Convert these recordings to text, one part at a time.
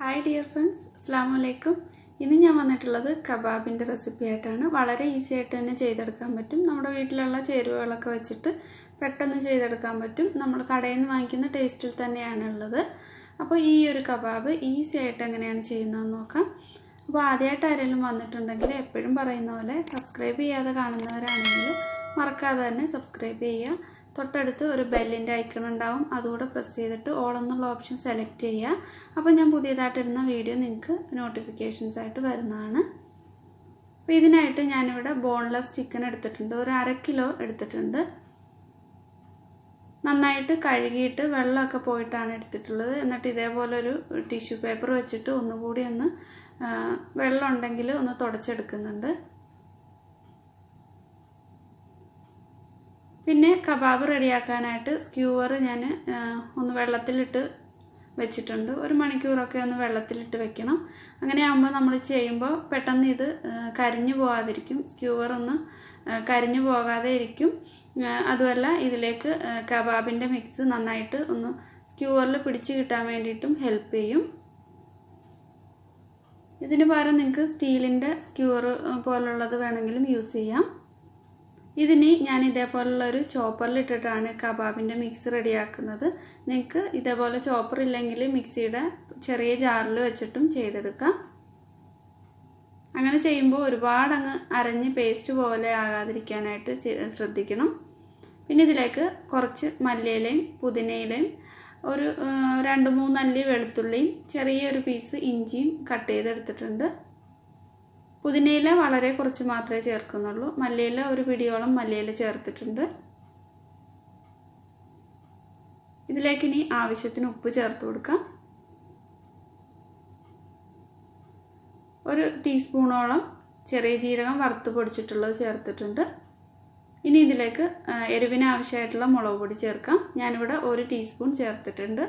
Hi dear friends, Assalamu alaikum. ഇന്ന് ഞാൻ വന്നിട്ടുള്ളത് കബാബിന്റെ റെസിപ്പി ആയിട്ടാണ്. വളരെ ഈസി ആയിട്ട് തന്നെ ചെയ്തെടുക്കാൻ പറ്റും. നമ്മുടെ വീട്ടിലുള്ള ചേരുവകളൊക്കെ വെച്ചിട്ട് പെട്ടെന്ന് ചെയ്തെടുക്കാൻ പറ്റും. നമ്മൾ കടയിൽ നിന്ന് വാങ്ങിക്കുന്ന ടേസ്റ്റിൽ തന്നെയാണ് ഉള്ളത്. അപ്പോൾ ഈ ഒരു കബാബ് ഈസി ആയിട്ട് എങ്ങനെയാണ് ചെയ്യുന്നതെന്ന് നോക്കാം. അപ്പോൾ ആദ്യമായിട്ട് ആരെങ്കിലും വന്നിട്ടുണ്ടെങ്കിൽ എപ്പോഴും പറയുന്ന പോലെ സബ്സ്ക്രൈബ് ചെയ്യാതെ കാണുന്നവരാണെങ്കിൽ മറക്കാതെ തന്നെ സബ്സ്ക്രൈബ് ചെയ്യുക. തൊട്ടടുത്ത് ഒരു ബെല്ലിൻ്റെ ഐക്കൺ ഉണ്ടാവും, അതുകൂടെ പ്രസ് ചെയ്തിട്ട് ഓൾ എന്നുള്ള ഓപ്ഷൻ സെലക്ട് ചെയ്യുക. അപ്പോൾ ഞാൻ പുതിയതായിട്ടിടുന്ന വീഡിയോ നിങ്ങൾക്ക് നോട്ടിഫിക്കേഷൻസ് ആയിട്ട് വരുന്നതാണ്. അപ്പോൾ ഇതിനായിട്ട് ഞാനിവിടെ ബോൺലെസ് ചിക്കൻ എടുത്തിട്ടുണ്ട്, ഒരു 1/2 കിലോ എടുത്തിട്ടുണ്ട്. നന്നായിട്ട് കഴുകിയിട്ട് വെള്ളമൊക്കെ പോയിട്ടാണ് എടുത്തിട്ടുള്ളത്. എന്നിട്ട് ഇതേപോലെ ഒരു ടിഷ്യൂ പേപ്പർ വെച്ചിട്ട് ഒന്നുകൂടി ഒന്ന് വെള്ളം ഉണ്ടെങ്കിൽ ഒന്ന് തുടച്ചെടുക്കുന്നുണ്ട്. പിന്നെ കബാബ് റെഡിയാക്കാനായിട്ട് സ്ക്യൂവർ ഞാൻ ഒന്ന് വെള്ളത്തിലിട്ട് വെച്ചിട്ടുണ്ട്. 1 മണിക്കൂറൊക്കെ ഒന്ന് വെള്ളത്തിലിട്ട് വെക്കണം. അങ്ങനെയാകുമ്പോൾ നമ്മൾ ചെയ്യുമ്പോൾ പെട്ടെന്ന് ഇത് കരിഞ്ഞു പോകാതിരിക്കും. സ്ക്യൂവർ ഒന്ന് കരിഞ്ഞു പോകാതെ ഇരിക്കും. അതുമല്ല ഇതിലേക്ക് കബാബിൻ്റെ മിക്സ് നന്നായിട്ട് ഒന്ന് സ്ക്യൂവറിൽ പിടിച്ച് കിട്ടാൻ വേണ്ടിയിട്ടും ഹെൽപ്പ് ചെയ്യും. ഇതിന് പകരം നിങ്ങൾക്ക് സ്റ്റീലിൻ്റെ സ്ക്യൂവർ പോലുള്ളത് വേണമെങ്കിലും യൂസ് ചെയ്യാം. ഇതിന് ഞാൻ ഇതേപോലുള്ളൊരു ചോപ്പറിലിട്ടിട്ടാണ് കബാബിൻ്റെ മിക്സ് റെഡിയാക്കുന്നത്. നിങ്ങൾക്ക് ഇതേപോലെ ചോപ്പർ ഇല്ലെങ്കിൽ മിക്സിയുടെ ചെറിയ ജാറിൽ വെച്ചിട്ടും ചെയ്തെടുക്കാം. അങ്ങനെ ചെയ്യുമ്പോൾ ഒരുപാട് അങ്ങ് അരഞ്ഞ് പേസ്റ്റ് പോലെ ആകാതിരിക്കാനായിട്ട് ശ്രദ്ധിക്കണം. പിന്നെ ഇതിലേക്ക് കുറച്ച് മല്ലിയിലയും പുതിനയിലയും ഒരു 2-3 അല്ലി വെളുത്തുള്ളിയും ചെറിയൊരു പീസ് ഇഞ്ചിയും കട്ട് ചെയ്തെടുത്തിട്ടുണ്ട്. പുതിനയില വളരെ കുറച്ച് മാത്രമേ ചേർക്കുന്നുള്ളൂ. മല്ലിയില ഒരു പിടിയോളം മല്ലിയില ചേർത്തിട്ടുണ്ട്. ഇതിലേക്ക് ഇനി ആവശ്യത്തിന് ഉപ്പ് ചേർത്ത് കൊടുക്കാം. 1 ടീസ്പൂണോളം ചെറിയ ജീരകം വറുത്ത് പൊടിച്ചിട്ടുള്ളത് ചേർത്തിട്ടുണ്ട്. ഇനി ഇതിലേക്ക് എരിവിന് ആവശ്യമായിട്ടുള്ള മുളക് പൊടി ചേർക്കാം. ഞാനിവിടെ 1 ടീസ്പൂൺ ചേർത്തിട്ടുണ്ട്.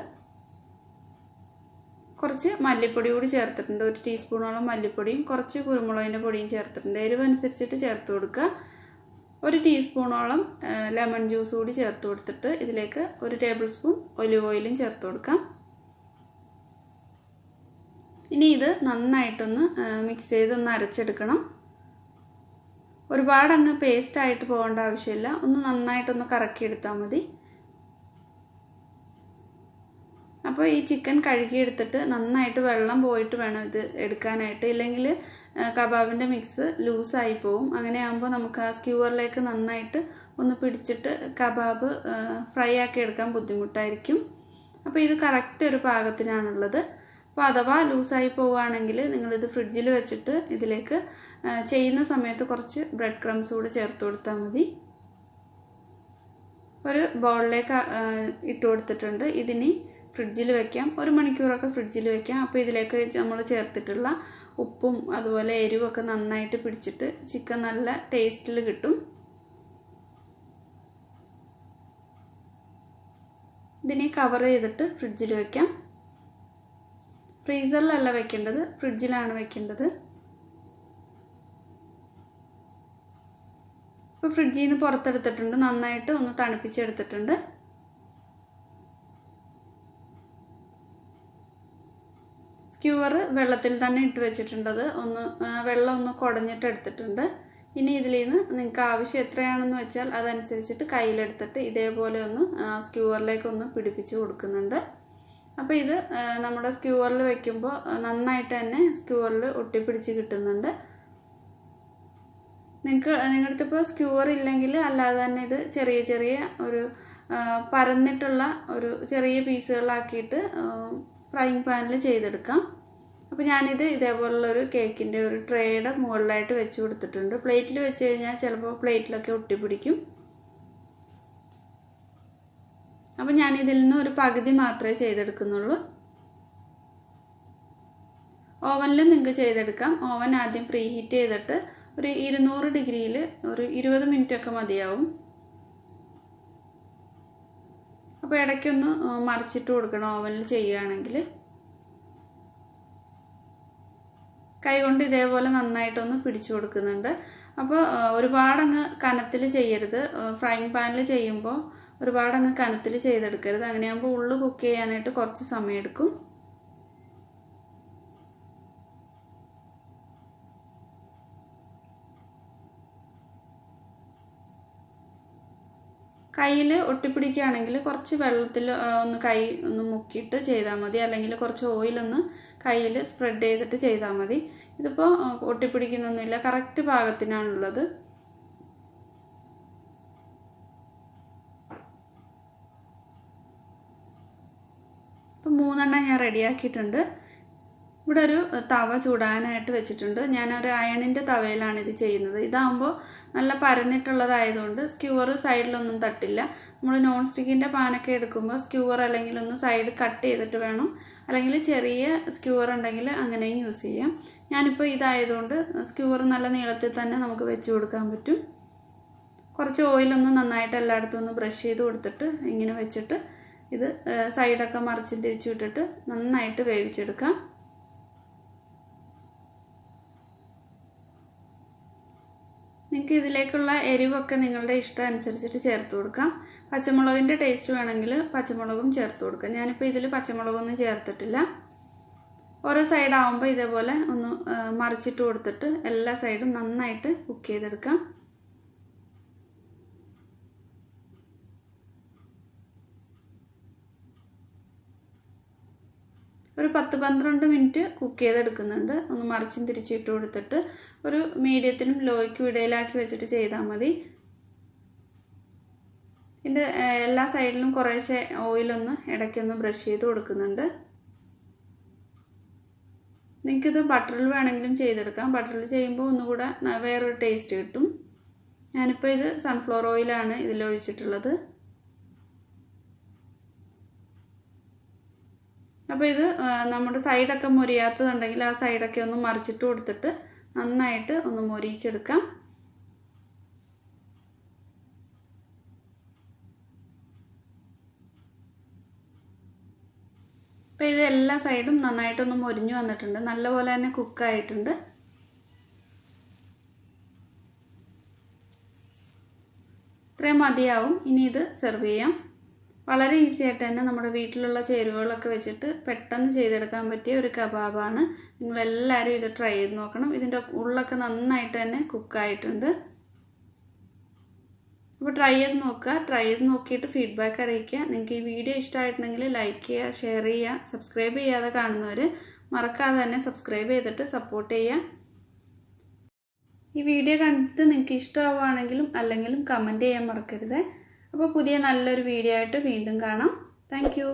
കുറച്ച് മല്ലിപ്പൊടി കൂടി ചേർത്തിട്ടുണ്ട്. 1 ടീസ്പൂണോളം മല്ലിപ്പൊടിയും കുറച്ച് കുരുമുളകിൻ്റെ പൊടിയും ചേർത്തിട്ടുണ്ട്. എരിവ് അനുസരിച്ചിട്ട് ചേർത്ത് കൊടുക്കുക. 1 ടീസ്പൂണോളം ലെമൺ ജ്യൂസ് കൂടി ചേർത്ത് കൊടുത്തിട്ട് ഇതിലേക്ക് 1 ടേബിൾ സ്പൂൺ ഒലിവ് ഓയിലും ചേർത്ത് കൊടുക്കാം. ഇനി ഇത് നന്നായിട്ടൊന്ന് മിക്സ് ചെയ്തൊന്ന് അരച്ചെടുക്കണം. ഒരുപാട് അങ്ങ് പേസ്റ്റായിട്ട് പോകേണ്ട ആവശ്യമില്ല. ഒന്ന് നന്നായിട്ടൊന്ന് കറക്കിയെടുത്താൽ മതി. അപ്പോൾ ഈ ചിക്കൻ കഴുകിയെടുത്തിട്ട് നന്നായിട്ട് വെള്ളം പോയിട്ട് വേണം ഇത് എടുക്കാനായിട്ട്. ഇല്ലെങ്കിൽ കബാബിൻ്റെ മിക്സ് ലൂസായി പോവും. അങ്ങനെ ആകുമ്പോൾ നമുക്ക് ആ സ്ക്യൂവറിലേക്ക് നന്നായിട്ട് ഒന്ന് പിടിച്ചിട്ട് കബാബ് ഫ്രൈ ആക്കി എടുക്കാൻ ബുദ്ധിമുട്ടായിരിക്കും. അപ്പോൾ ഇത് കറക്റ്റ് ഒരു പാകത്തിനാണുള്ളത്. അപ്പോൾ അഥവാ ലൂസായി പോവുകയാണെങ്കിൽ നിങ്ങളിത് ഫ്രിഡ്ജിൽ വെച്ചിട്ട് ഇതിലേക്ക് ചെയ്യുന്ന സമയത്ത് കുറച്ച് ബ്രെഡ് ക്രംസ് കൂടി ചേർത്ത് കൊടുത്താൽ മതി. ഒരു ബൗളിലേക്ക് ഇട്ട് കൊടുത്തിട്ടുണ്ട്. ഇതിനി ഫ്രിഡ്ജിൽ വെക്കാം. 1 മണിക്കൂറൊക്കെ ഫ്രിഡ്ജിൽ വെക്കാം. അപ്പോൾ ഇതിലേക്ക് നമ്മൾ ചേർത്തിട്ടുള്ള ഉപ്പും അതുപോലെ എരിവൊക്കെ നന്നായിട്ട് പിടിച്ചിട്ട് ചിക്കൻ നല്ല ടേസ്റ്റിൽ കിട്ടും. ഇതിനെ കവർ ചെയ്തിട്ട് ഫ്രിഡ്ജിൽ വെക്കാം. ഫ്രീസറിലല്ല വെക്കേണ്ടത്, ഫ്രിഡ്ജിലാണ് വെക്കേണ്ടത്. ഇപ്പോൾ ഫ്രിഡ്ജിൽ നിന്ന് പുറത്തെടുത്തിട്ടുണ്ട്. നന്നായിട്ട് ഒന്ന് തണുപ്പിച്ചെടുത്തിട്ടുണ്ട്. സ്ക്യൂവർ വെള്ളത്തിൽ തന്നെ ഇട്ട് വെച്ചിട്ടുണ്ടത്. വെള്ളം ഒന്ന് കുടഞ്ഞിട്ട് എടുത്തിട്ടുണ്ട്. ഇനി ഇതിൽ നിന്ന് നിങ്ങൾക്ക് ആവശ്യം എത്രയാണെന്ന് വെച്ചാൽ അതനുസരിച്ചിട്ട് കയ്യിലെടുത്തിട്ട് ഇതേപോലെ ഒന്ന് സ്ക്യൂവറിലേക്ക് ഒന്ന് പിടിപ്പിച്ച് കൊടുക്കുന്നുണ്ട്. അപ്പോൾ ഇത് നമ്മുടെ സ്ക്യൂവറിൽ വെക്കുമ്പോൾ നന്നായിട്ട് തന്നെ സ്ക്യൂവറിൽ ഒട്ടിപ്പിടിച്ച് കിട്ടുന്നുണ്ട്. നിങ്ങളുടെ അടുത്തിപ്പോൾ സ്ക്യൂവർ ഇല്ലെങ്കിൽ അല്ലാതെ തന്നെ ഇത് ചെറിയ ചെറിയ ഒരു പരന്നിട്ടുള്ള ഒരു ചെറിയ പീസുകളാക്കിയിട്ട് ഫ്രൈയിങ് പാനിൽ ചെയ്തെടുക്കാം. അപ്പോൾ ഞാനിത് ഇതേപോലുള്ളൊരു കേക്കിൻ്റെ ഒരു ട്രേയുടെ മുകളിലായിട്ട് വെച്ച് കൊടുത്തിട്ടുണ്ട്. പ്ലേറ്റിൽ വെച്ച് കഴിഞ്ഞാൽ ചിലപ്പോൾ പ്ലേറ്റിലൊക്കെ ഒട്ടിപ്പിടിക്കും. അപ്പോൾ ഞാനിതിൽ നിന്ന് ഒരു പകുതി മാത്രമേ ചെയ്തെടുക്കുന്നുള്ളൂ. ഓവനിൽ നിങ്ങൾക്ക് ചെയ്തെടുക്കാം. ഓവൻ ആദ്യം പ്രീ ഹീറ്റ് ചെയ്തിട്ട് ഒരു 200 ഡിഗ്രിയിൽ ഒരു 20 മിനിറ്റൊക്കെ മതിയാവും. അപ്പോൾ ഇടയ്ക്കൊന്ന് മറിച്ചിട്ട് കൊടുക്കണം ഓവനിൽ ചെയ്യുകയാണെങ്കിൽ. കൈകൊണ്ട് ഇതേപോലെ നന്നായിട്ടൊന്ന് പിടിച്ചു കൊടുക്കുന്നുണ്ട്. അപ്പോൾ ഒരുപാടങ്ങ് കനത്തിൽ ചെയ്യരുത്. ഫ്രൈയിങ് പാനിൽ ചെയ്യുമ്പോൾ ഒരുപാടങ്ങ് കനത്തിൽ ചെയ്തെടുക്കരുത്. അങ്ങനെയാകുമ്പോൾ ഉള്ളു കുക്ക് ചെയ്യാനായിട്ട് കുറച്ച് സമയം എടുക്കും. കയ്യിൽ ഒട്ടിപ്പിടിക്കുകയാണെങ്കിൽ കുറച്ച് വെള്ളത്തിൽ ഒന്ന് കൈ ഒന്ന് മുക്കിയിട്ട് ചെയ്താൽ മതി, അല്ലെങ്കിൽ കുറച്ച് ഓയിലൊന്ന് കയ്യിൽ സ്പ്രെഡ് ചെയ്തിട്ട് ചെയ്താൽ മതി. ഇതിപ്പോൾ ഒട്ടിപ്പിടിക്കുന്നൊന്നുമില്ല, കറക്റ്റ് പാകത്തിനാണുള്ളത്. ഇപ്പോൾ 3 എണ്ണം ഞാൻ റെഡിയാക്കിയിട്ടുണ്ട്. ഇവിടെ ഒരു തവ ചൂടാനായിട്ട് വെച്ചിട്ടുണ്ട്. ഞാനൊരു അയണിൻ്റെ തവയിലാണ് ഇത് ചെയ്യുന്നത്. ഇതാകുമ്പോൾ നല്ല പരന്നിട്ടുള്ളതായതുകൊണ്ട് സ്ക്യൂർ സൈഡിലൊന്നും തട്ടില്ല. നമ്മൾ നോൺ സ്റ്റിക്കിൻ്റെ പാനൊക്കെ എടുക്കുമ്പോൾ സ്ക്യൂർ അല്ലെങ്കിൽ ഒന്ന് സൈഡ് കട്ട് ചെയ്തിട്ട് വേണം, അല്ലെങ്കിൽ ചെറിയ സ്ക്യൂർ ഉണ്ടെങ്കിൽ അങ്ങനെയും യൂസ് ചെയ്യാം. ഞാനിപ്പോൾ ഇതായതുകൊണ്ട് സ്ക്യൂർ നല്ല നീളത്തിൽ തന്നെ നമുക്ക് വെച്ച് കൊടുക്കാൻ പറ്റും. കുറച്ച് ഓയിലൊന്ന് നന്നായിട്ട് എല്ലായിടത്തും ഒന്ന് ബ്രഷ് ചെയ്ത് കൊടുത്തിട്ട് ഇങ്ങനെ വെച്ചിട്ട് ഇത് സൈഡൊക്കെ മറിച്ച് തിരിച്ചു വിട്ടിട്ട് നന്നായിട്ട് വേവിച്ചെടുക്കാം. നിങ്ങൾക്ക് ഇതിലേക്കുള്ള എരിവൊക്കെ നിങ്ങളുടെ ഇഷ്ടം അനുസരിച്ചിട്ട് ചേർത്ത് കൊടുക്കാം. പച്ചമുളകിൻ്റെ ടേസ്റ്റ് വേണമെങ്കിൽ പച്ചമുളകും ചേർത്ത് കൊടുക്കാം. ഞാനിപ്പോൾ ഇതിൽ പച്ചമുളകൊന്നും ചേർത്തിട്ടില്ല. ഓരോ സൈഡാകുമ്പോൾ ഇതേപോലെ ഒന്ന് മറിച്ചിട്ട് കൊടുത്തിട്ട് എല്ലാ സൈഡും നന്നായിട്ട് കുക്ക് ചെയ്തെടുക്കാം. ഒരു 10-12 മിനിറ്റ് കുക്ക് ചെയ്തെടുക്കുന്നുണ്ട്. ഒന്ന് മറിച്ചും തിരിച്ചിട്ട് കൊടുത്തിട്ട് ഒരു മീഡിയത്തിലും ലോയ്ക്കും ഇടയിലാക്കി വെച്ചിട്ട് ചെയ്താൽ മതി. ഇതിൻ്റെ എല്ലാ സൈഡിലും കുറേശ്ശെ ഓയിലൊന്ന് ഇടയ്ക്കൊന്ന് ബ്രഷ് ചെയ്ത് കൊടുക്കുന്നുണ്ട്. നിങ്ങൾക്കിത് ബട്ടറിൽ വേണമെങ്കിലും ചെയ്തെടുക്കാം. ബട്ടറിൽ ചെയ്യുമ്പോൾ ഒന്നുകൂടെ വേറൊരു ടേസ്റ്റ് കിട്ടും. ഞാനിപ്പോൾ ഇത് സൺഫ്ലവർ ഓയിലാണ് ഇതിലൊഴിച്ചിട്ടുള്ളത്. അപ്പോൾ ഇത് നമ്മുടെ സൈഡൊക്കെ മൊരിയാത്തതുണ്ടെങ്കിൽ ആ സൈഡൊക്കെ ഒന്ന് മറിച്ചിട്ട് കൊടുത്തിട്ട് നന്നായിട്ട് ഒന്ന് മൊരിയിച്ചെടുക്കാം. അപ്പോൾ ഇത് എല്ലാ സൈഡും നന്നായിട്ടൊന്ന് മൊരിഞ്ഞു വന്നിട്ടുണ്ട്. നല്ലപോലെ തന്നെ കുക്കായിട്ടുണ്ട്. ഇത്രയും മതിയാവും. ഇനി ഇത് സെർവ് ചെയ്യാം. വളരെ ഈസി ആയിട്ട് തന്നെ നമ്മുടെ വീട്ടിലുള്ള ചേരുവകളൊക്കെ വെച്ചിട്ട് പെട്ടെന്ന് ചെയ്തെടുക്കാൻ പറ്റിയ ഒരു കബാബാണ്. നിങ്ങളെല്ലാവരും ഇത് ട്രൈ ചെയ്ത് നോക്കണം. ഇതിൻ്റെ ഉള്ളൊക്കെ നന്നായിട്ട് തന്നെ കുക്കായിട്ടുണ്ട്. അപ്പോൾ ട്രൈ ചെയ്ത് നോക്കുക. ട്രൈ ചെയ്ത് നോക്കിയിട്ട് ഫീഡ്ബാക്ക് അറിയിക്കുക. നിങ്ങൾക്ക് ഈ വീഡിയോ ഇഷ്ടമായിട്ടുണ്ടെങ്കിൽ ലൈക്ക് ചെയ്യുക, ഷെയർ ചെയ്യുക. സബ്സ്ക്രൈബ് ചെയ്യാതെ കാണുന്നവർ മറക്കാതെ തന്നെ സബ്സ്ക്രൈബ് ചെയ്തിട്ട് സപ്പോർട്ട് ചെയ്യുക. ഈ വീഡിയോ കണ്ടിട്ട് നിങ്ങൾക്ക് ഇഷ്ടമാവുകയാണെങ്കിലും അല്ലെങ്കിലും കമൻറ്റ് ചെയ്യാൻ മറക്കരുത്. അപ്പോൾ പുതിയ നല്ലൊരു വീഡിയോ ആയിട്ട് വീണ്ടും കാണാം. Thank you.